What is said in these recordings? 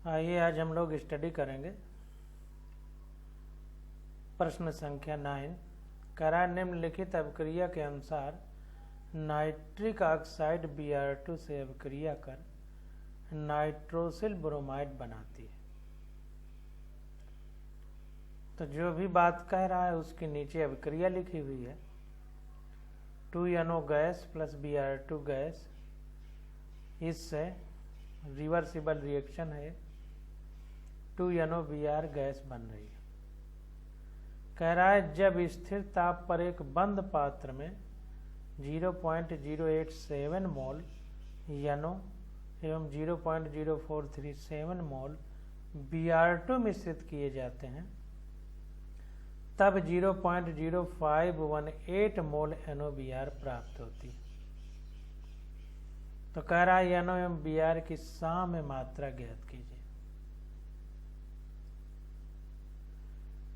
आइए आज हम लोग स्टडी करेंगे प्रश्न संख्या 9। करा निम्नलिखित अभिक्रिया के अनुसार नाइट्रिक ऑक्साइड Br2 से अभिक्रिया कर नाइट्रोसिल ब्रोमाइड बनाती है। तो जो भी बात कह रहा है उसके नीचे अभिक्रिया लिखी हुई है। 2NO gas plus Br2 gas, इससे रिवर्सिबल रिएक्शन है, 2NOBr गैस बन रही है। कह रहा है जब स्थिर ताप पर एक बंद पात्र में 0.087 मोल NO एवं 0.0437 मोल Br2 मिश्रित किए जाते हैं, तब 0.0518 मोल NOBr प्राप्त होती है। तो कह रहा है NO एवं Br की साम्य मात्रा ज्ञात कीजिए।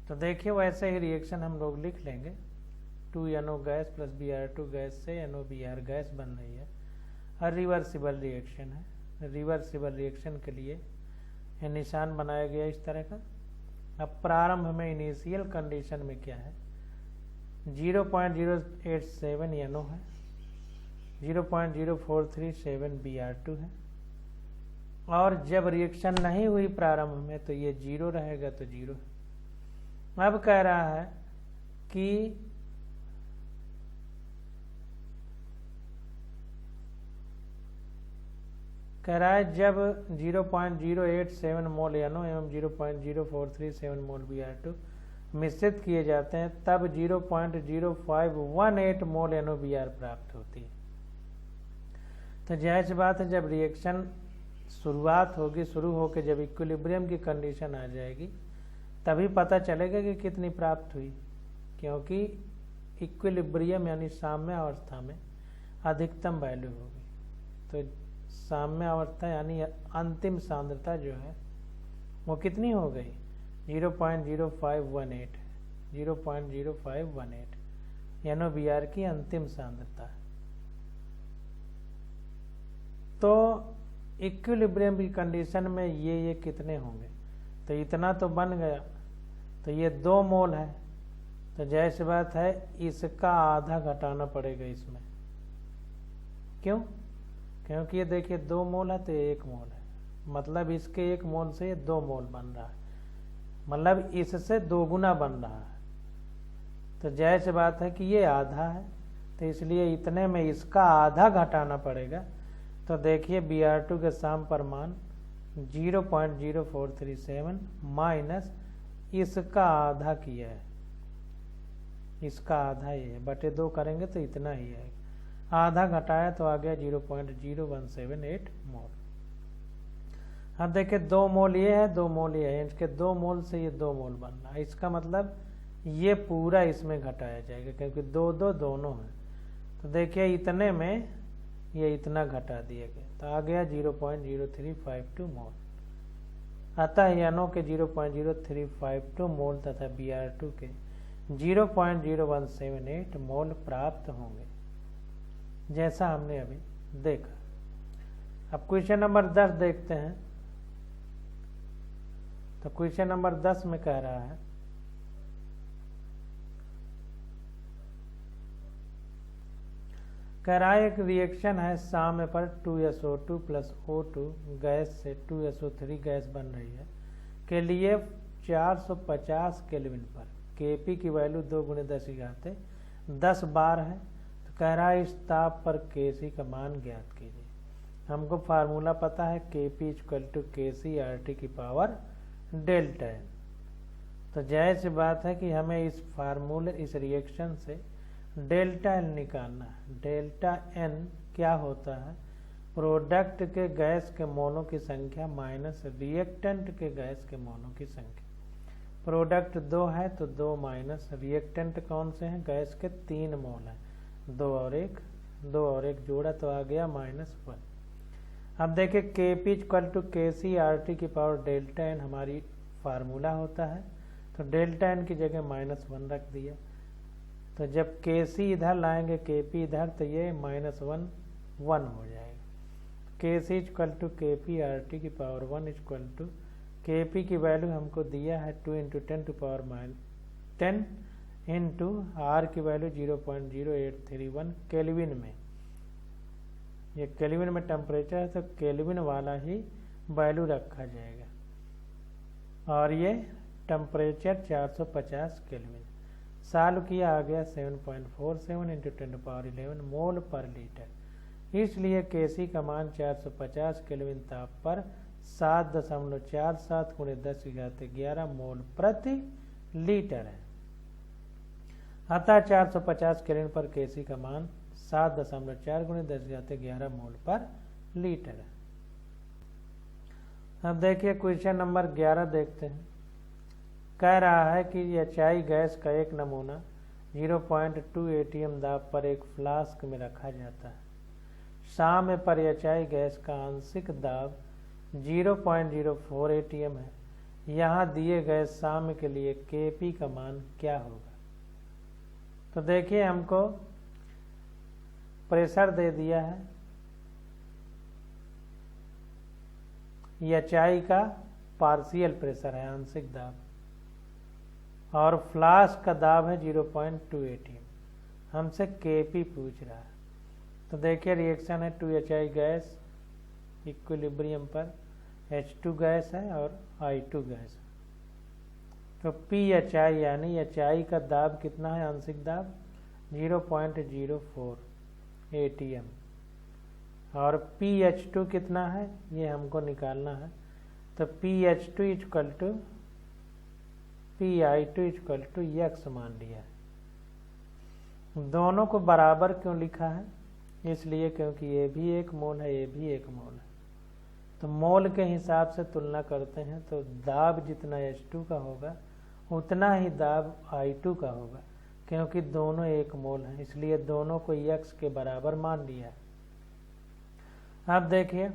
तो देखिए वैसे ही रिएक्शन हम लोग लिख लेंगे। 2NO gas plus Br2 gas से NOBr गैस बन रही है और रिवर्सिबल रिएक्शन है। रिवर्सिबल रिएक्शन के लिए ये निशान बनाया गया इस तरह का। अब प्रारंभ में इनिशियल कंडीशन में क्या है, 0.087 NO है, 0.0437 Br2 है, और जब रिएक्शन नहीं हुई प्रारंभ में तो ये 0 रहेगा, तो 0 है। अब कह रहा है कि जब 0.087 मोल NO एवं 0.0437 मोल Br2 मिश्रित किए जाते हैं, तब 0.0518 मोल NOBr प्राप्त होती है। तो जाहिर सी बात है, जब रिएक्शन शुरुआत होगी, शुरू होकर जब इक्विलिब्रियम की कंडीशन आ जाएगी तभी पता चलेगा कि कितनी प्राप्त हुई, क्योंकि इक्विलिब्रियम यानी साम्य अवस्था में अधिकतम वैल्यू होगी। तो साम्य अवस्था यानी अंतिम सांद्रता जो है वो कितनी हो गई, 0.0518 0.0518 NOBr की अंतिम सांद्रता है। तो इक्विलिब्रियम की कंडीशन में ये कितने होंगे, तो इतना तो बन गया, तो ये 2 मोल है। तो जाहिर सी बात है इसका आधा घटाना पड़ेगा इसमें। क्यों? क्योंकि ये देखिए 2 मोल है तो ये 1 मोल है, मतलब इसके 1 मोल से ये 2 मोल बन रहा है, मतलब इससे 2 गुना बन रहा है। तो जाहिर सी बात है कि ये आधा है, तो इसलिए इतने में इसका आधा घटाना पड़ेगा। तो देखिए Br2 के साम परमान 0.0437 माइनस इसका आधा किया है, इसका आधा ये है, बटे 2 करेंगे तो इतना ही है। आधा घटाया तो आ गया 0.0178 मोल। अब देखिए 2 मोल ये है, 2 मोल ये है, इसके 2 मोल से ये 2 मोल बन रहा है। इसका मतलब ये पूरा इसमें घटाया जाएगा, क्योंकि 2 दोनों है। तो देखिए इतने में ये इतना घटा दिया गया, तो आ गया 0.0352 मोल। अतः NO के 0.0352 मोल तथा Br2 के 0.0178 मोल प्राप्त होंगे, जैसा हमने अभी देखा। अब क्वेश्चन नंबर 10 देखते हैं। तो क्वेश्चन नंबर 10 में कह रहा है एक रिएक्शन है, साम्य पर 2SO2 प्लस O2 गैस से 2SO3 गैस बन रही है के लिए 450 केल्विन पर Kp की वैल्यू 2 × 10 बार है। तो कह रहा है इस ताप पर Kc का मान ज्ञात कीजिए। हमको फार्मूला पता है, Kp = Kc RT की पावर डेल्टा n। तो जाहिर सी बात है कि हमें इस फार्मूले, इस रिएक्शन से डेल्टा n निकालना है। डेल्टा n क्या होता है, प्रोडक्ट के गैस के मोलों की संख्या माइनस रिएक्टेंट के गैस के मोलों की संख्या। प्रोडक्ट 2 है तो 2 माइनस रिएक्टेंट कौन से हैं, गैस के 3 मोल हैं, 2 और 1 जोड़ा तो आ गया -1। अब देखिए Kp = Kc RT की पावर डेल्टा n हमारी फार्मूला होता है। तो डेल्टा n की जगह -1 रख दिया। तो जब Kc इधर लाएंगे, Kp इधर, तो ये -1 1 हो जाएगा। के सी इक्वल टू के पी आर टी की पावर 1 इक्वल टू के पी की वैल्यू हमको दिया है 2 × 10⁻10 इंटू आर की वैल्यू 0.0831 केल्विन में। ये केल्विन में टेम्परेचर है तो केल्विन वाला ही वैल्यू रखा जाएगा और ये टेम्परेचर 450 केल्विन। सॉल्व किया आ गया 7.47 × 10⁻11 मोल पर लीटर। इसलिए केसी का मान 450 केल्विन ताप पर 7.47 × 10⁻11 मोल प्रति लीटर है। अतः 450 केल्विन पर केसी का मान 7.4 × 10⁻11 मोल पर लीटर है। अब देखिए क्वेश्चन नंबर 11 देखते हैं। कह रहा है कि एचआई गैस का एक नमूना 0.2 ATM दाब पर एक फ्लास्क में रखा जाता है। साम्य पर एचआई गैस का आंशिक दाब 0.04 ATM है। यहाँ दिए गए साम्य के लिए केपी का मान क्या होगा। तो देखिए हमको प्रेशर दे दिया है, एचआई का पार्शियल प्रेशर है आंशिक दाब, और फ्लास्क का दाब है 0.2 ATM। हमसे केपी पूछ रहा है। तो देखिए रिएक्शन है 2HI गैस इक्विलिब्रियम पर H2 गैस है और I2 गैस है। तो PHI यानी HI का दाब कितना है आंशिक दाब 0.04 ATM और PH2 कितना है ये हमको निकालना है। तो PH2 equal to PI2 equal to x मान लिया है। दोनों को बराबर क्यों लिखा है, इसलिए क्योंकि ये भी एक मोल है ये भी एक मोल है। तो मोल के हिसाब से तुलना करते हैं तो दाब जितना H2 का होगा उतना ही दाब I2 का होगा, क्योंकि दोनों एक मोल हैं, इसलिए दोनों को x के बराबर मान लिया है। अब देखिए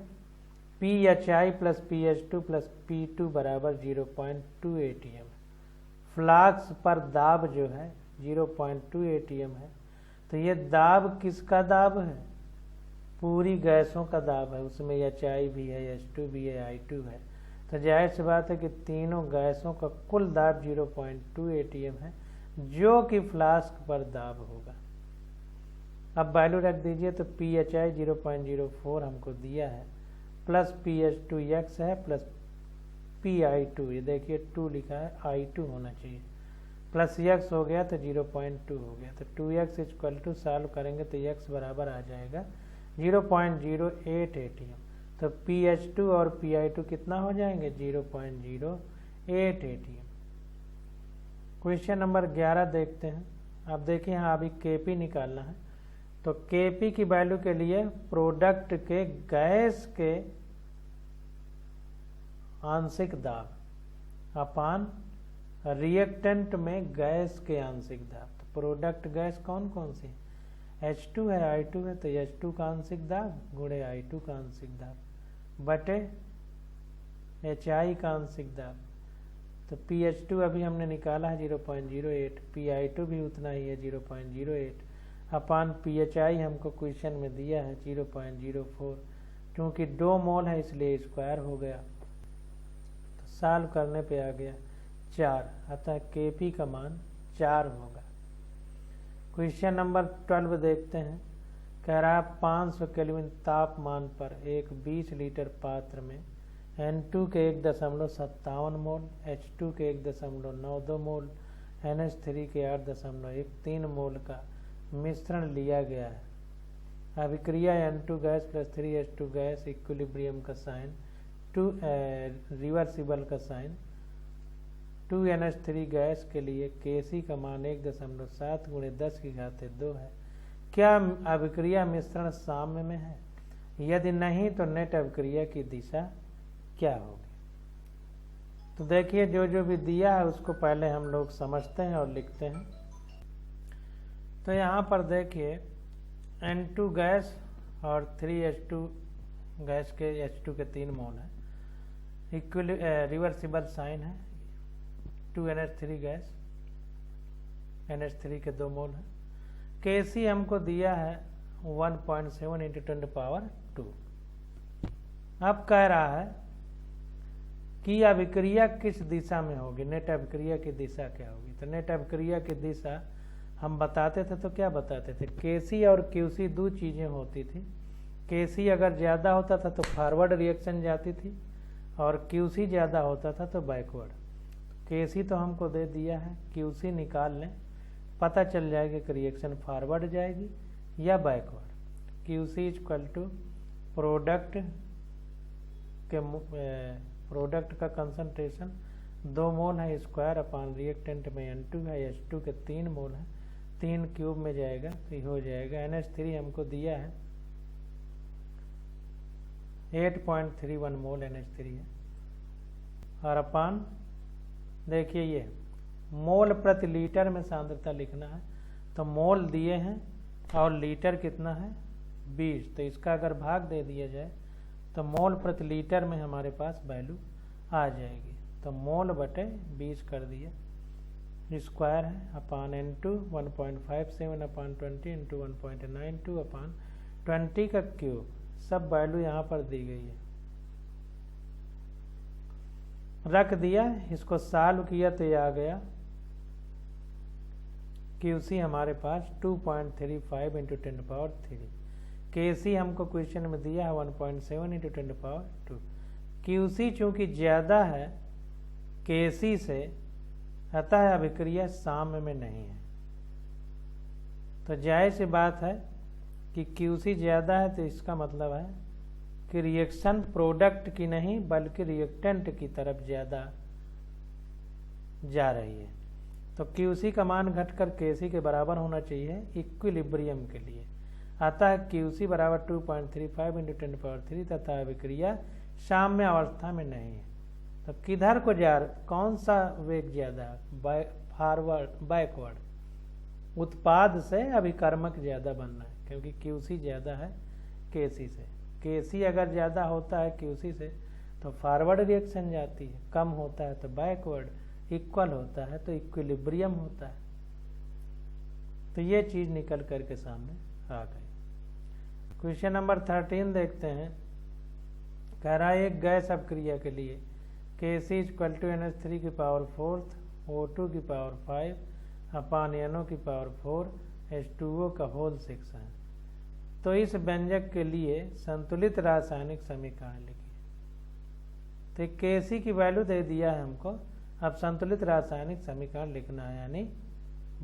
PHI plus PH2 plus P2 बराबर 0.2 ATM। फ्लास्क पर दाब जो है 0.2 ATM है। तो ये दाब किसका दाब है, पूरी गैसों का दाब है, उसमें HI भी है H2 भी है I2 है। तो जाहिर सी बात है कि तीनों गैसों का कुल दाब 0.2 ATM है, जो कि फ्लास्क पर दाब होगा। अब वैल्यू रख दीजिए। तो PHI 0.04 हमको दिया है, प्लस PH2 x है, प्लस PI2 ये देखिए 2 लिखा है, I2 होना चाहिए, प्लस x हो गया तो 0.2 हो गया। तो 2x इक्वल टू सॉल्व करेंगे तो x बराबर आ जाएगा 0.08 ATM। तो PH2 और PI2 कितना हो जाएंगे 0.08 ATM। क्वेश्चन नंबर 11 देखते हैं। अब देखिए यहाँ अभी KP निकालना है। तो केपी की वैल्यू के लिए प्रोडक्ट के गैस के आंशिक दाब अपान रिएक्टेंट में गैस के आंशिक दाब। तो प्रोडक्ट गैस कौन कौन सी है, H2 है I2 है, तो H2 का आंशिक दाब गुणे I2 का आंशिक दाब बटे HI का आंशिक दाब। तो PH2 अभी हमने निकाला है 0.08, PI2 भी उतना ही है 0.08 अपान PHI हमको क्वेश्चन में दिया है 0.04। क्योंकि 2 मोल है इसलिए स्क्वायर हो गया, तो सॉल्व करने पे आ गया 4, अतः KP का मान 4 होगा। क्वेश्चन नंबर 12 देखते हैं। कह रहा है 500 केल्विन तापमान पर एक 20 लीटर पात्र में N2 के 1.57 मोल, H2 के 1.92 मोल, NH3 के 8.13 मोल का मिश्रण लिया गया है। अभिक्रिया N2 gas plus 3H2 gas equilibrium का साइन, रिवर्सिबल का साइन, 2NH3 गैस के लिए Kc का मान 1.7 × 10⁻2 है। क्या अभिक्रिया मिश्रण साम्य में है, यदि नहीं तो नेट अभिक्रिया की दिशा क्या होगी। तो देखिए जो जो भी दिया है उसको पहले हम लोग समझते हैं और लिखते हैं। तो यहाँ पर देखिए N2 गैस और 3H2 गैस के H2 के 3 मोल है, रिवर्सिबल साइन है, 2NH3 गैस NH3 के 2 मोल है। Kc हमको दिया है 1.7 × 10⁻²। अब कह रहा है कि अभिक्रिया किस दिशा में होगी, नेट अभिक्रिया की दिशा क्या होगी। तो नेट अभिक्रिया की दिशा हम बताते थे तो क्या बताते थे, केसी और क्यूसी दो चीज़ें होती थी। केसी अगर ज़्यादा होता था तो फॉरवर्ड रिएक्शन जाती थी और क्यूसी ज़्यादा होता था तो बैकवर्ड। केसी तो हमको दे दिया है, क्यूसी निकाल लें, पता चल जाएगा कि रिएक्शन फॉरवर्ड जाएगी या backward. QC equal to product के प्रोडक्ट का कंसंट्रेशन 2 मोल है स्क्वायर अपान रिएक्टेंट में N2 है, H2 के 3 मोल है, 3 क्यूब में जाएगा तो हो जाएगा। NH3 हमको दिया है 8.31 मोल NH3 है और अपान देखिए ये मोल प्रति लीटर में सांद्रता लिखना है तो मोल दिए हैं और लीटर कितना है 20, तो इसका अगर भाग दे दिया जाए तो मोल प्रति लीटर में हमारे पास वैल्यू आ जाएगी। तो मोल बटे 20 कर दिया, स्क्वायर है अपान N2 1.57 अपान 20 इंटू 1.92 अपान 20 का क्यूब, सब वैल्यू यहाँ पर दी गई है, रख दिया। इसको सॉल्व किया तो ये आ गया क्यूसी हमारे पास 2.35 इंटू 10⁻3। केसी हमको क्वेश्चन में दिया है 1.7 इंटू 10⁻2। क्यूसी चूँकि ज़्यादा है केसी से, अतः अभिक्रिया साम्य में नहीं है। तो जाहिर सी बात है कि क्यूसी ज़्यादा है तो इसका मतलब है कि रिएक्शन प्रोडक्ट की नहीं बल्कि रिएक्टेंट की तरफ ज़्यादा जा रही है। तो क्यूसी का मान घटकर केसी के बराबर होना चाहिए इक्विलिब्रियम के लिए। अतः क्यूसी बराबर 2.35 इंटू 10⁻3 तथा अभिक्रिया साम्य अवस्था में नहीं है। तो किधर को जा रहा, कौन सा वेग ज़्यादा, फॉरवर्ड बैकवर्ड, उत्पाद से अभिकर्मक ज़्यादा बनना है क्योंकि क्यूसी ज़्यादा है केसी से। केसी अगर ज़्यादा होता है क्यूसी से तो फॉरवर्ड रिएक्शन जाती है, कम होता है तो बैकवर्ड, इक्वल होता है तो इक्विलिब्रियम होता है। तो ये चीज़ निकल करके सामने आ गई। क्वेश्चन नंबर 13 देखते हैं। कह रहा है एक गैस अपक्रिया के लिए Kc इक्वल टू NH3 की पावर 4 O2 की पावर 5 अपान NO की पावर 4 H2O का होल 6 है। तो इस व्यंजक के लिए संतुलित रासायनिक समीकरण लिखिए। तो Kc की वैल्यू दे दिया है हमको, अब संतुलित रासायनिक समीकरण लिखना है यानी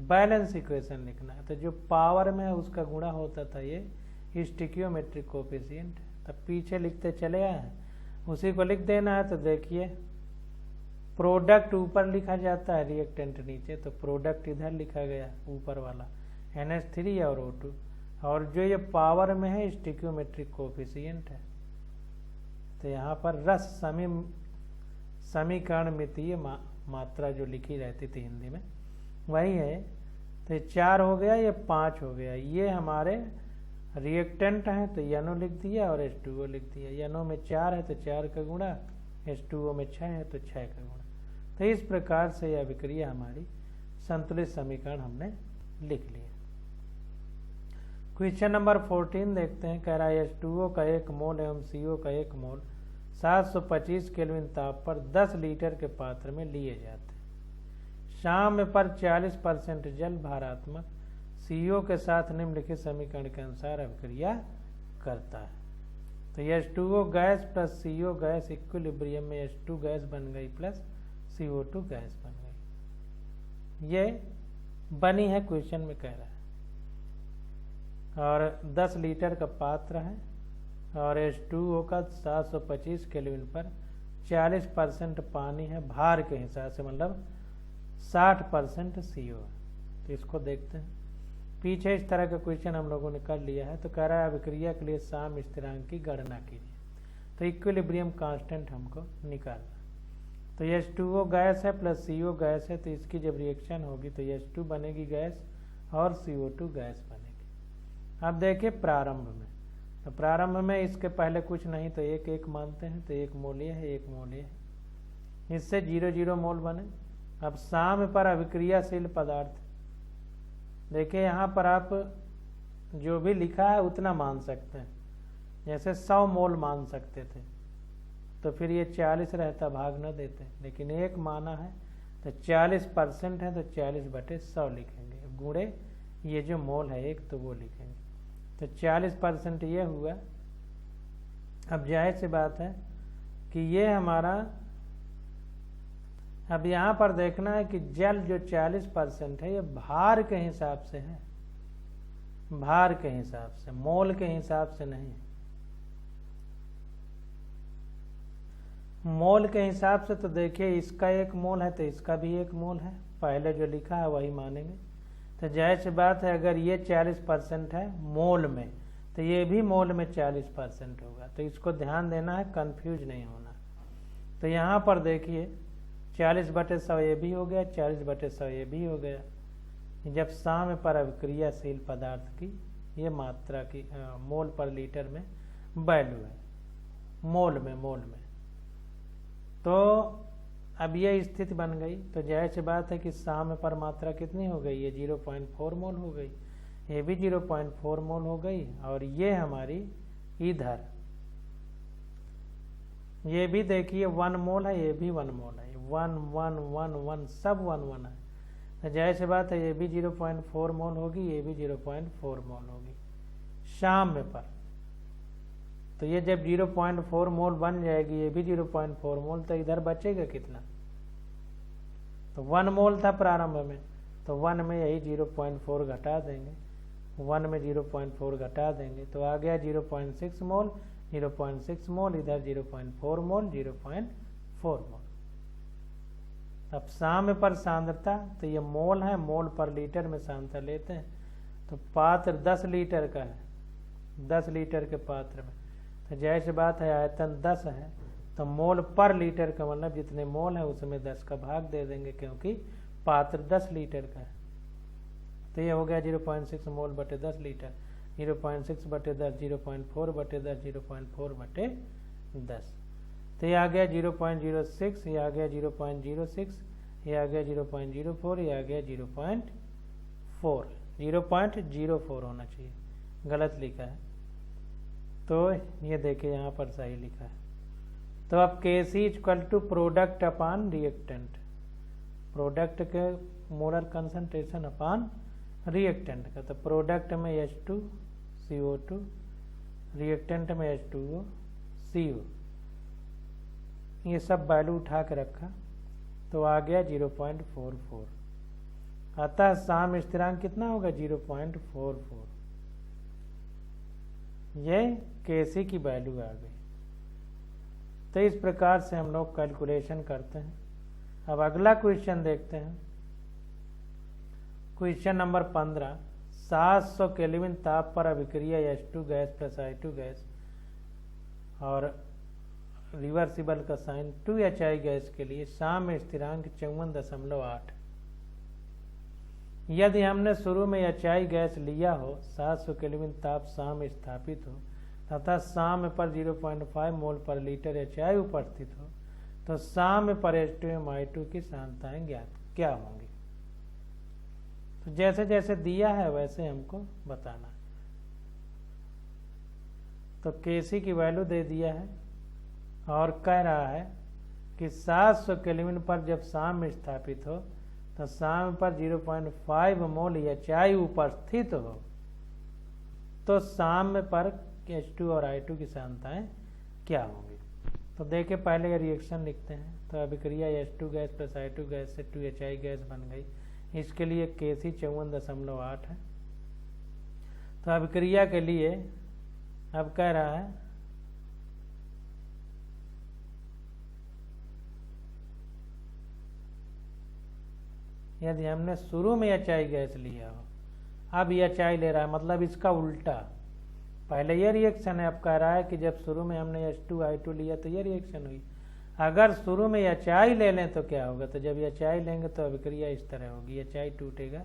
बैलेंस इक्वेशन लिखना है। तो जो पावर में है उसका गुणा होता था ये स्टिकियोमेट्रिक कोफिशिएंट, तब पीछे लिखते चले आए हैं, उसी को लिख देना है। तो देखिए प्रोडक्ट ऊपर लिखा जाता है, रिएक्टेंट नीचे, तो प्रोडक्ट इधर लिखा गया ऊपर वाला NH3 और O2, और जो ये पावर में है स्टिकियोमेट्रिक कोफिशिएंट है। तो यहाँ पर रस समीकरण मितीय मात्रा जो लिखी रहती थी हिंदी में वही है। तो ये 4 हो गया, ये 5 हो गया, ये हमारे रिएक्टेंट हैं तो NO लिख दिया और H2O लिख दिया। NO में 4 है तो 4 का गुणा, H2O में 6 है तो 6 का गुणा। तो इस प्रकार से यह अभिक्रिया हमारी संतुलित समीकरण हमने लिख लिया। क्वेश्चन नंबर 14 देखते हैं। कह रहा है H2O का 1 मोल एवं CO का 1 मोल 725 केल्विन ताप पर 10 लीटर के पात्र में लिए जाते हैं। शाम पर 40% जल भारात्मक CO के साथ निम्नलिखित समीकरण के अनुसार अभिक्रिया करता है। तो H2O gas plus CO gas equilibrium में H2 गैस बन गई प्लस CO2 गैस बन गई। ये बनी है, क्वेश्चन में कह रहा है, और 10 लीटर का पात्र है और H2O का 725 केल्विन पर 40% पानी है, भार के हिसाब से मतलब 60% CO है। तो इसको देखते हैं। पीछे इस तरह का क्वेश्चन हम लोगों ने कर लिया है। तो कह रहा है अभिक्रिया के लिए साम्य स्थिरांक की गणना कीजिए। तो इक्विलिब्रियम कांस्टेंट हमको निकालना। तो H2O गैस है प्लस CO गैस है, तो इसकी जब रिएक्शन होगी तो H2 बनेगी गैस और CO2 गैस बनेगी। अब देखिए प्रारंभ में, तो प्रारंभ में इसके पहले कुछ नहीं तो 1 मानते हैं, तो 1 मोल ये है 1 मोल ये है, इससे 0 मोल बने। अब साम्य पर अभिक्रियाशील पदार्थ, देखिए यहाँ पर आप जो भी लिखा है उतना मान सकते हैं, जैसे 100 मोल मान सकते थे, तो फिर ये 40 रहता, भाग न देते, लेकिन 1 माना है तो 40% है तो 40/100 लिखेंगे, गुणे ये जो मोल है 1 तो वो लिखेंगे, तो 40% ये हुआ। अब जाहिर सी बात है कि ये हमारा, अब यहाँ पर देखना है कि जल जो 40% है ये भार के हिसाब से है, भार के हिसाब से, मोल के हिसाब से नहीं। मोल के हिसाब से तो देखिए इसका 1 मोल है तो इसका भी 1 मोल है, पहले जो लिखा है वही मानेंगे। तो जाहिर सी बात है अगर ये 40% है मोल में तो ये भी मोल में 40% होगा, तो इसको ध्यान देना है, कंफ्यूज नहीं होना। तो यहाँ पर देखिए 40/100 ये भी हो गया, 40/100 ये भी हो गया। जब साम्य पर अभिक्रियाशील पदार्थ की ये मात्रा की मोल पर लीटर में वैल्यू है, मोल में तो अब ये स्थिति बन गई। तो जाहिर सी बात है कि साम्य पर मात्रा कितनी हो गई, ये 0.4 मोल हो गई, ये भी 0.4 मोल हो गई, और ये हमारी इधर ये भी देखिए 1 मोल है, ये भी 1 मोल है, 1 1 1 1 सब 1 1 है। तो जाहिर सी बात है ये भी 0.4 मोल होगी, ये भी 0.4 मोल होगी साम्य पर। तो ये जब 0.4 मोल बन जाएगी, ये भी 0.4 मोल, तो इधर बचेगा कितना, तो 1 मोल था प्रारंभ में, तो 1 में यही 0.4 घटा देंगे, 1 में 0.4 घटा देंगे तो आ गया 0.6 मोल, 0.6 मोल, इधर 0.4 मोल, 0.4 मोल। अब साम्य पर सांद्रता, तो ये मोल है, मोल पर लीटर में सांद्रता लेते हैं, तो पात्र 10 लीटर का है, 10 लीटर के पात्र में, तो जाहिर सी बात है आयतन 10 है, तो मोल पर लीटर का मतलब जितने मोल है उसमें 10 का भाग दे देंगे, क्योंकि पात्र 10 लीटर का है। तो ये हो गया 0.6 मोल बटे 10 लीटर, 0.6/10, 0.4/10, 0.4/10। तो ये आ गया 0.06, ये आ गया 0.06, ये आ गया 0.04, ये आ गया 0.4, 0.04 होना चाहिए, गलत लिखा है। तो ये देखिए यहाँ पर सही लिखा है। तो अब Kc = product upon reactant, product के मोलर कंसंट्रेशन अपान रिएक्टेंट का, तो प्रोडक्ट में H2CO2, रिएक्टेंट में H2O CO, ये सब वैल्यू उठा के रखा तो आ गया 0.44। अतः साम्य स्थिरांक कितना होगा, 0.44। ये Kc की वैल्यू आ गई। तो इस प्रकार से हम लोग कैलकुलेशन करते हैं। अब अगला क्वेश्चन देखते हैं, क्वेश्चन नंबर 15। 700 केल्विन ताप पर अभिक्रिया H2 gas plus I2 gas और रिवर्सिबल का साइन 2HI गैस के लिए साम्य स्थिरांक 54.8। यदि हमने शुरू में HI गैस लिया हो, 700 केल्विन ताप साम्य स्थापित हो तथा साम्य पर 0.5 मोल पर लीटर HI उपस्थित हो, तो साम्य पर H2 एवं I2 की सांद्रताएं ज्ञात क्या होंगी। तो जैसे जैसे दिया है वैसे हमको बताना है। तो Kc की वैल्यू दे दिया है और कह रहा है कि 700 केल्विन पर जब साम्य स्थापित हो तो साम्य पर 0.5 मोल HI उपस्थित हो, तो साम्य पर H2 और I2 की सांद्रताएं क्या होंगी। तो देखिए पहले रिएक्शन लिखते हैं। तो अभिक्रिया H2 gas plus I2 gas से 2HI गैस बन गई, इसके लिए Kc 54.8 है। तो अभिक्रिया के लिए अब कह रहा है यदि हमने शुरू में HI गैस लिया हो, अब HI ले रहा है, मतलब इसका उल्टा। पहले ये रिएक्शन है, अब कह रहा है कि जब शुरू में हमने H2I2 लिया तो ये रिएक्शन हुई। अगर शुरू में HI ले लें तो क्या होगा, तो जब HI लेंगे तो अभिक्रिया इस तरह होगी, HI टूटेगा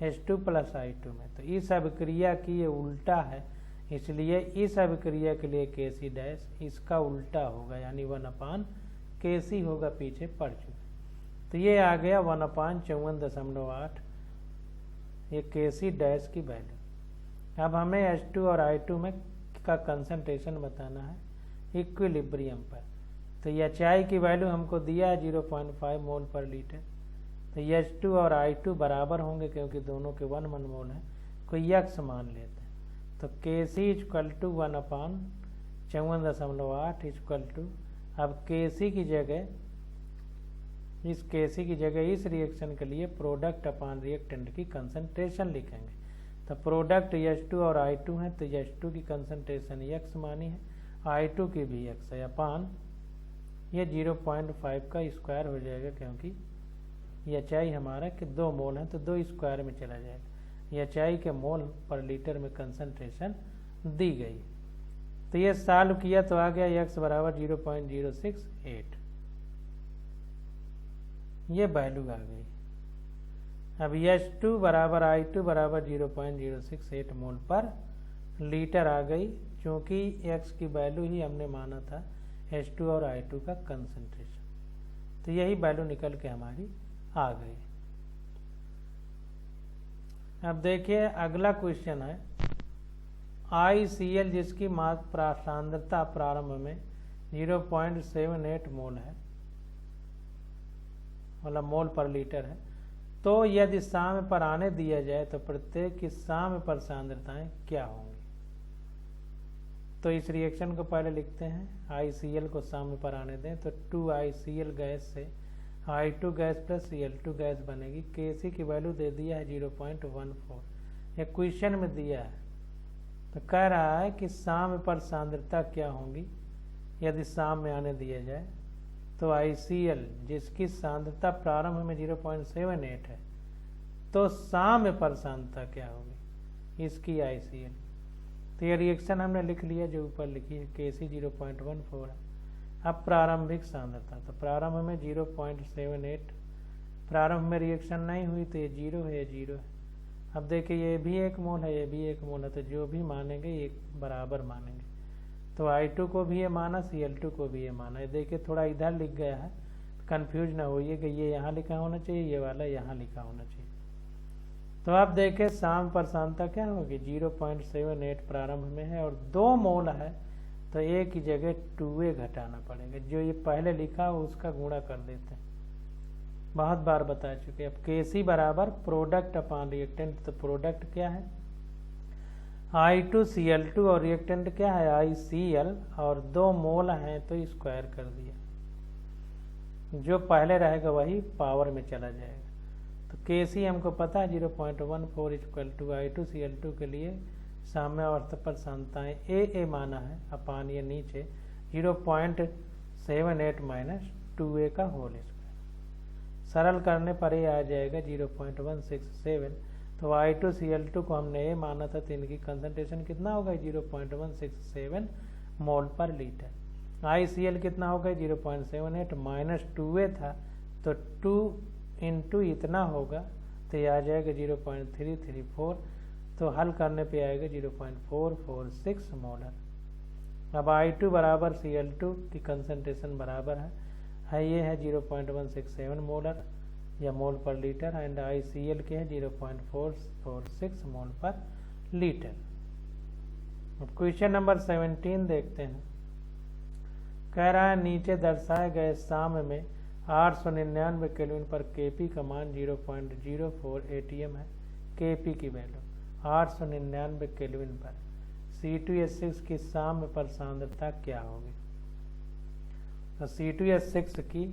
H2 प्लस I2 में। तो इस अभिक्रिया की ये उल्टा है, इसलिए इस अभिक्रिया के लिए Kc डैश इसका उल्टा होगा, यानी 1/Kc होगा, पीछे पड़ चुका। तो ये आ गया 1/54.8, ये Kc डैश की वैल्यू। अब हमें H2 और I2 में का कंसंट्रेशन बताना है इक्विलिब्रियम पर। तो HI की वैल्यू हमको दिया है 0.5 मोल पर लीटर। तो H2 और I2 बराबर होंगे क्योंकि दोनों के 1 मोल है, कोई x मान लेते हैं। तो Kc equal to 1/54.8 equal to, अब Kc की जगह, इस Kc की जगह इस रिएक्शन के लिए प्रोडक्ट अपान रिएक्टेंट की कंसंट्रेशन लिखेंगे। तो प्रोडक्ट H2 और I2 है, तो H2 की कंसंट्रेशन x मानी है, I2 की भी x है, अपान ये 0.5 का स्क्वायर हो जाएगा क्योंकि HI हमारा कि 2 मोल है तो 2 स्क्वायर में चला जाएगा। HI के मोल पर लीटर में कंसंट्रेशन दी गई। तो ये सॉल्व किया तो आ गया x बराबर 0.068, ये वैल्यू आ गई। अब H2 बराबर I2 बराबर 0.068 मोल पर लीटर आ गई, क्योंकि x की वैल्यू ही हमने माना था H2 और I2 का कंसंट्रेशन। तो यही वैल्यू निकल के हमारी आ गई। अब देखिए अगला क्वेश्चन है ICl जिसकी सांद्रता प्रारंभ में 0.78 मोल है, मतलब मोल पर लीटर है, तो यदि साम्य पर आने दिया जाए तो प्रत्येक की साम्य पर सांद्रताएं क्या होंगी। तो इस रिएक्शन को पहले लिखते हैं, ICl को साम्य पर आने दें तो 2ICl गैस से I2 gas plus Cl2 gas बनेगी। Kc की वैल्यू दे दिया है 0.14, ये क्वेश्चन में दिया है। तो कह रहा है कि साम्य पर सांद्रता क्या होंगी यदि साम्य आने दिया जाए। तो ICl जिसकी सांद्रता प्रारंभ में 0.78 है, तो साम्य पर सांद्रता क्या होगी इसकी ICl। तो ये रिएक्शन हमने लिख लिया जो ऊपर लिखी है, Kc 0.14 है। अब प्रारंभिक सांद्रता, तो प्रारंभ में 0.78, प्रारंभ में रिएक्शन नहीं हुई तो ये 0 है, ये 0 है। अब देखिए ये भी 1 मोल है, ये भी 1 मोल है, तो जो भी मानेंगे ये बराबर मानेंगे। तो I2 को भी ये माना, Cl2 को भी ये माना। ये देखिए थोड़ा इधर लिख गया है, कंफ्यूज ना होइए कि ये यहाँ लिखा होना चाहिए, ये वाला यहाँ लिखा होना चाहिए। तो आप देखें साम्य पर सांद्रता क्या होगी, 0.78 प्रारंभ में है और 2 मोल है, तो A की जगह 2A घटाना पड़ेगा, जो ये पहले लिखा हो उसका गुणा कर देते हैं, बहुत बार बता चुके। अब Kc बराबर प्रोडक्ट अपान रिएक्टेंट, तो प्रोडक्ट क्या है I2Cl2 और रिएक्टेंट क्या है ICl, और 2 मोल हैं तो स्क्वायर कर दिया, जो पहले रहेगा वही पावर में चला जाएगा। तो Kc हमको पता है 0.14 इक्वल टू I2Cl2 के लिए साम्य अवस्था पर सांद्रताएं AA माना है, अपान ये नीचे 0.78 माइनस 2A का होल स्क्वायर। सरल करने पर ये आ जाएगा 0.167। तो I2Cl2 को हमने A माना था, तो इनकी कंसंट्रेशन कितना होगा 0.167 मोल पर लीटर। ICl कितना होगा 0.78 माइनस 2A था, तो 2 इंटू इतना होगा, तो ये आ जाएगा 0.334। तो हल करने पे आएगा 0.446 मोलर। अब I2 बराबर Cl2 की कंसंट्रेशन बराबर है ये है 0.167 मोलर या मोल पर लीटर, एंड ICl के है 0.446 मोल पर लीटर। अब क्वेश्चन नंबर 17 देखते हैं। कह रहा है नीचे दर्शाए गए साम्य में 899 केल्विन पर Kp का मान 0.04 ATM है। Kp की वैल्यू 899 केल्विन पर C2H6 की साम्य पर सांद्रता क्या होगी। तो C2H6 की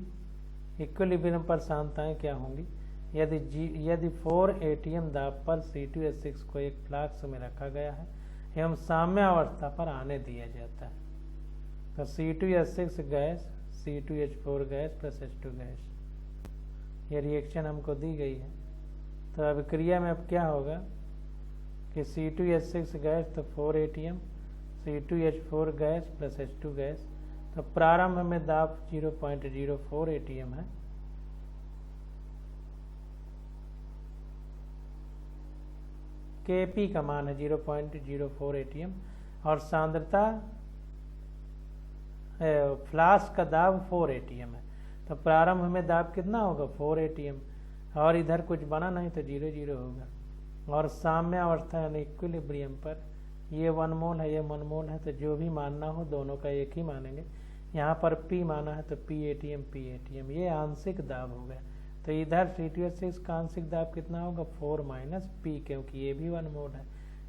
इक्विलिब्रियम पर सांद्रताएं क्या होंगी यदि 4 ATM दाब पर C2H6 को एक फ्लास्क में रखा गया है एवं साम्य अवस्था पर आने दिया जाता है। तो C2H6 gas C2H4 gas plus H2 gas, ये रिएक्शन हमको दी गई है। तो अभिक्रिया में अब क्या होगा कि C2H6 गैस तो 4 ATM, C2H4 gas plus H2 gas, तो प्रारंभ में दाब 0.04 ATM है, Kp का मान है 0.04 ATM और सांद्रता फ्लास्क का दाब 4 ATM है। तो प्रारंभ में दाब कितना होगा 4 ATM, और इधर कुछ बना नहीं तो 0 होगा। और साम्य अवस्था यानी इक्विलिब्रियम पर ये 1 मोल है, ये 1 मोल है, तो जो भी मानना हो दोनों का एक ही मानेंगे। यहाँ पर P माना है तो PATM ये आंशिक दाब हो गया। तो इधर C2H6 का आंशिक दाब कितना होगा 4 - P, क्योंकि ये भी 1 मोल है।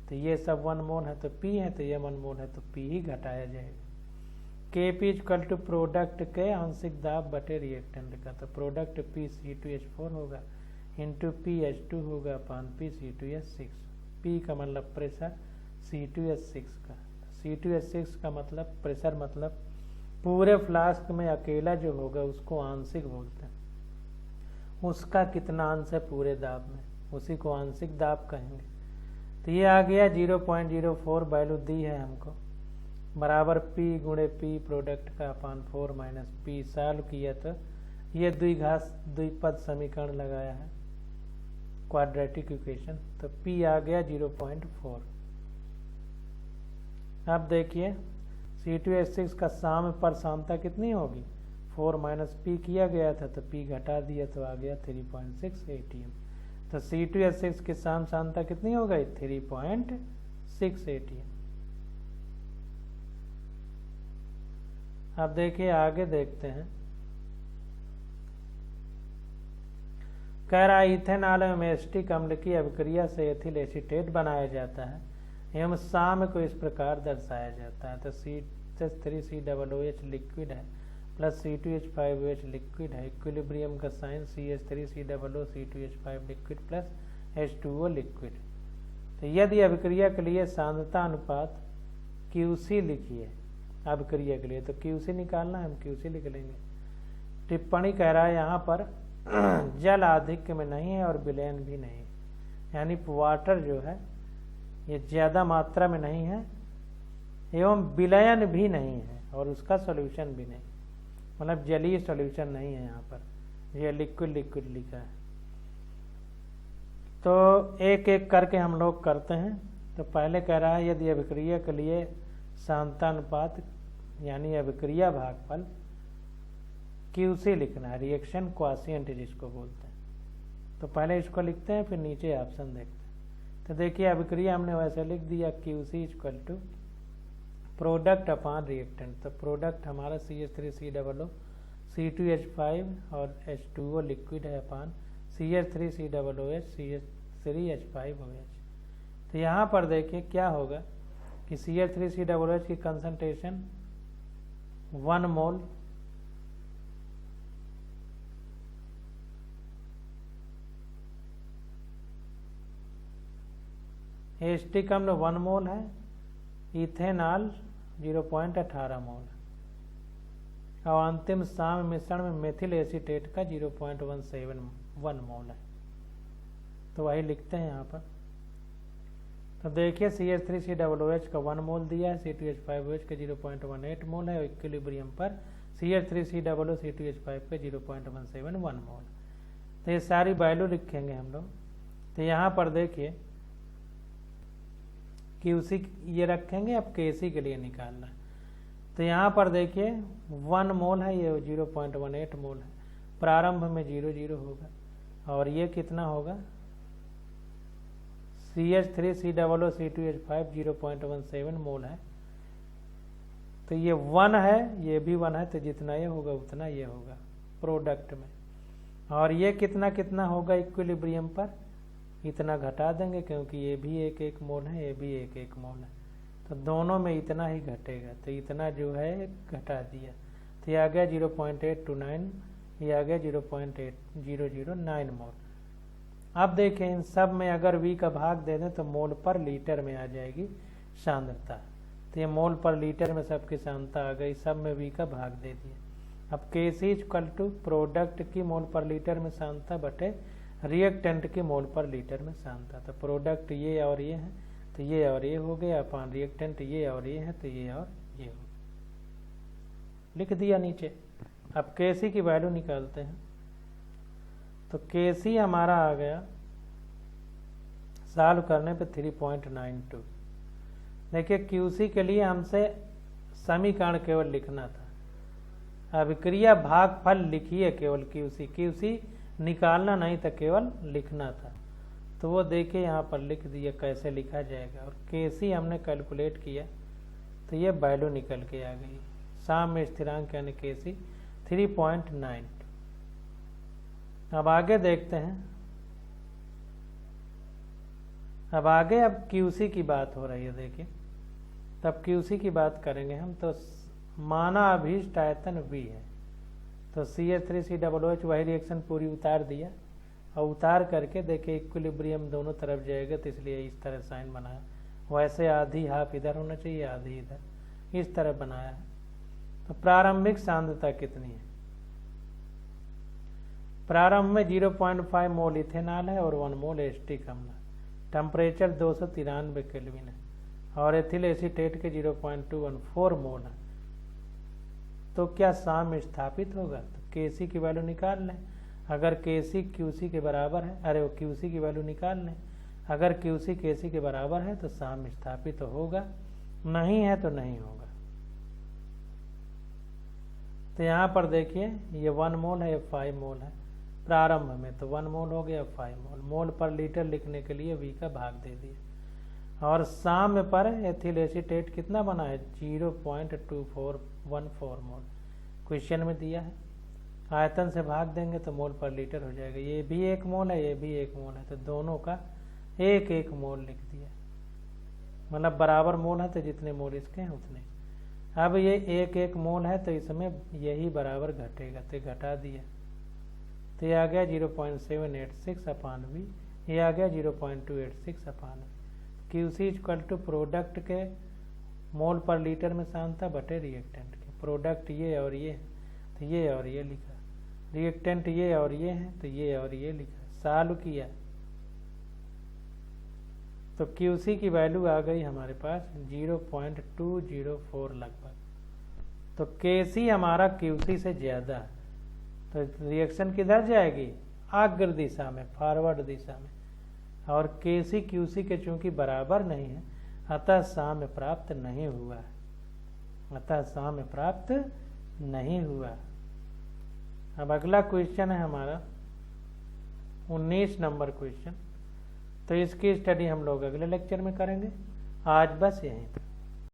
तो ये सब 1 मोल है तो P है, तो ये 1 मोल है तो P ही घटाया जाएगा। Kp इक्वल टू प्रोडक्ट के आंशिक दाब बटे रिएक्टेंट का, तो प्रोडक्ट P(C2H4) होगा इंटू P(H2) होगा अपान P(C2H6). P का मतलब प्रेशर, C2H6 का, C2H6 का मतलब प्रेशर, मतलब पूरे फ्लास्क में अकेला जो होगा उसको आंशिक बोलते हैं। उसका कितना अंश है पूरे दाब में, उसी को आंशिक दाब कहेंगे। तो ये आ गया 0.04 वैल्यू दी है हमको, बराबर P गुणे P प्रोडक्ट का अपान 4 - P। सॉल्व किया तो ये द्विपद समीकरण लगाया है, क्वाड्रेटिक इक्वेशन, तो P आ गया 0.4। अब देखिए C2H6 का साम्य पर सांता कितनी होगी 4 - P किया गया था तो P घटा दिया तो आ गया 3.6 ATM। तो C2H6 की साम्य सांता कितनी हो गई 3.6 ATM। अब देखिए आगे देखते हैं, कह रहा है इथेनॉल एवं एसिटिक अम्ल की अभिक्रिया से एथिल एसीटेट बनाया जाता है एवं साम्य को इस प्रकार दर्शाया जाता है। तो CH3COOH लिक्विड है प्लस C2H5OH लिक्विड है, इक्विलिब्रियम का sign CH3COO C2H5 liquid plus H2O liquid. तो यदि अभिक्रिया के लिए सांद्रता अनुपात QC लिखिए, अभिक्रिया के लिए तो QC निकालना है, हम QC लिख लेंगे। टिप्पणी कह रहा है यहाँ पर जल आधिक्य में नहीं है और विलयन भी नहीं है, यानी वाटर जो है ये ज़्यादा मात्रा में नहीं है एवं विलयन भी नहीं है और उसका सॉल्यूशन भी नहीं, मतलब जलीय सॉल्यूशन नहीं है। यहाँ पर ये लिक्विड लिखा है। तो एक एक करके हम लोग करते हैं। तो पहले कह रहा है यदि अभिक्रिया के लिए सांद्रतानुपात यानी अभिक्रिया भागफल QC लिखना है, रिएक्शन क्वाशिएंट जिसको बोलते हैं। तो पहले इसको लिखते हैं फिर नीचे ऑप्शन देखते हैं। तो देखिए अभिक्रिया हमने वैसे लिख दिया QC equal to product upon reactant. तो प्रोडक्ट हमारा CH3COO C2H5 और H2O लिक्विड है अपान CH3COOH CH3H5OH। तो यहाँ पर देखिए क्या होगा कि CH3COOH की कंसंट्रेशन 1 मोल एसिटिक अम्ल 1 मोल है, इथेनॉल 0.18 मोल है और अंतिम साम्य मिश्रण में मेथिल एसीटेट का 0.171 मोल है। तो वही लिखते हैं यहाँ पर। तो देखिए CH3COOH का 1 मोल दिया है, C2H5OH का 0.18 मोल है और इक्विलिब्रियम पर CH3COO C2H5 का 0.171 मोल। तो ये सारी वैल्यू लिखेंगे हम लोग। तो यहाँ पर देखिए QC ये रखेंगे, अब KC के लिए निकालना है। तो यहाँ पर देखिए 1 मोल है, ये 0.18 मोल है, प्रारंभ में 0 होगा और ये कितना होगा CH3COO C2H5 0.17 मोल है। तो ये 1 है, ये भी 1 है, तो जितना ये होगा उतना ये होगा प्रोडक्ट में। और ये कितना होगा इक्विलिब्रियम पर, इतना घटा देंगे क्योंकि ये भी एक मोल है, ये भी एक मोल है, तो दोनों में इतना ही घटेगा। तो इतना जो है घटा दिया, तो ये आ गया 0.829, ये आ गया 0.8009 मोल। अब देखें इन सब में अगर V का भाग दे दें तो मोल पर लीटर में आ जाएगी सांद्रता। तो ये मोल पर लीटर में सबकी सांद्रता आ गई, सब में V का भाग दे दिया। अब KC इक्वल टू प्रोडक्ट की मोल पर लीटर में सांद्रता बटे रिएक्टेंट की मोल पर लीटर में सांद्रता। तो प्रोडक्ट ये और ये है, तो ये और ये हो गया अपान रिएक्टेंट ये और ये है, तो ये और ये हो लिख दिया नीचे। अब KC की वैल्यू निकालते हैं। तो KC हमारा आ गया सॉल्व करने पे 3.92। देखिए QC के लिए हमसे समीकरण केवल लिखना था, अभिक्रिया भागफल लिखिए केवल QC निकालना नहीं था, केवल लिखना था। तो वो देखिए यहाँ पर लिख दिया कैसे लिखा जाएगा। और KC हमने कैलकुलेट किया तो ये वैल्यू निकल के आ गई साम्य स्थिरांक यानी Kc 3.92। अब आगे देखते हैं। अब QC की बात हो रही है, देखिए तब QC की बात करेंगे हम। तो माना अभीष्ट आयतन V है, तो CH3COOH वही रिएक्शन पूरी उतार दिया, और उतार करके देखिए इक्विलिब्रियम दोनों तरफ जाएगा, तो इसलिए इस तरह साइन बनाया। वैसे आधी हाफ इधर होना चाहिए, आधी इधर, इस तरह बनाया है। तो प्रारंभिक सांद्रता कितनी है? प्रारंभ में 0.5 मोल इथेनॉल है और 1 मोल एसिटिक अम्ल है। टेम्परेचर 293 केल्विन है और एथिल एसीटेट के 0.214 मोल है। तो क्या साम्य स्थापित होगा? तो Kc की वैल्यू निकाल लें। अगर Kc QC के बराबर है, अरे वो QC की वैल्यू निकाल लें। अगर QC Kc के बराबर है तो साम्य स्थापित तो होगा, नहीं है तो नहीं होगा। तो यहाँ पर देखिए ये 1 मोल है, ये 5 मोल है। प्रारंभ में तो 1 मोल हो गया, 5 मोल। मोल पर लीटर लिखने के लिए V का भाग दे दिया। और साम्य पर एथिल एसीटेट कितना बना है? 0.2414 मोल क्वेश्चन में दिया है। आयतन से भाग देंगे तो मोल पर लीटर हो जाएगा। ये भी 1 मोल है, ये भी 1 मोल है, तो दोनों का 1-1 मोल लिख दिया। मतलब बराबर मोल है तो जितने मोल इसके हैं उतने। अब ये 1-1 मोल है तो इसमें यही बराबर घटेगा, तो घटा दिया। तो ये आ गया 0.786 अपान V, ये आ गया 0.286 upon V। QC equal to product के मोल पर लीटर में सांद्रता बटे रिएक्टेंट के। प्रोडक्ट ये और ये, तो ये और ये लिखा। रिएक्टेंट ये और ये है, तो ये और ये लिखा। सॉल्व किया तो QC की वैल्यू आ गई हमारे पास 0.204 लगभग। तो Kc हमारा QC से ज़्यादा है, तो रिएक्शन किधर जाएगी? अग्र दिशा में, फॉरवर्ड दिशा में। और Kc QC के चूंकि बराबर नहीं है, अतः साम्य प्राप्त नहीं हुआ है, अतः साम्य प्राप्त नहीं हुआ। अब अगला क्वेश्चन है हमारा 19 नंबर क्वेश्चन। तो इसकी स्टडी हम लोग अगले लेक्चर में करेंगे। आज बस यहीं।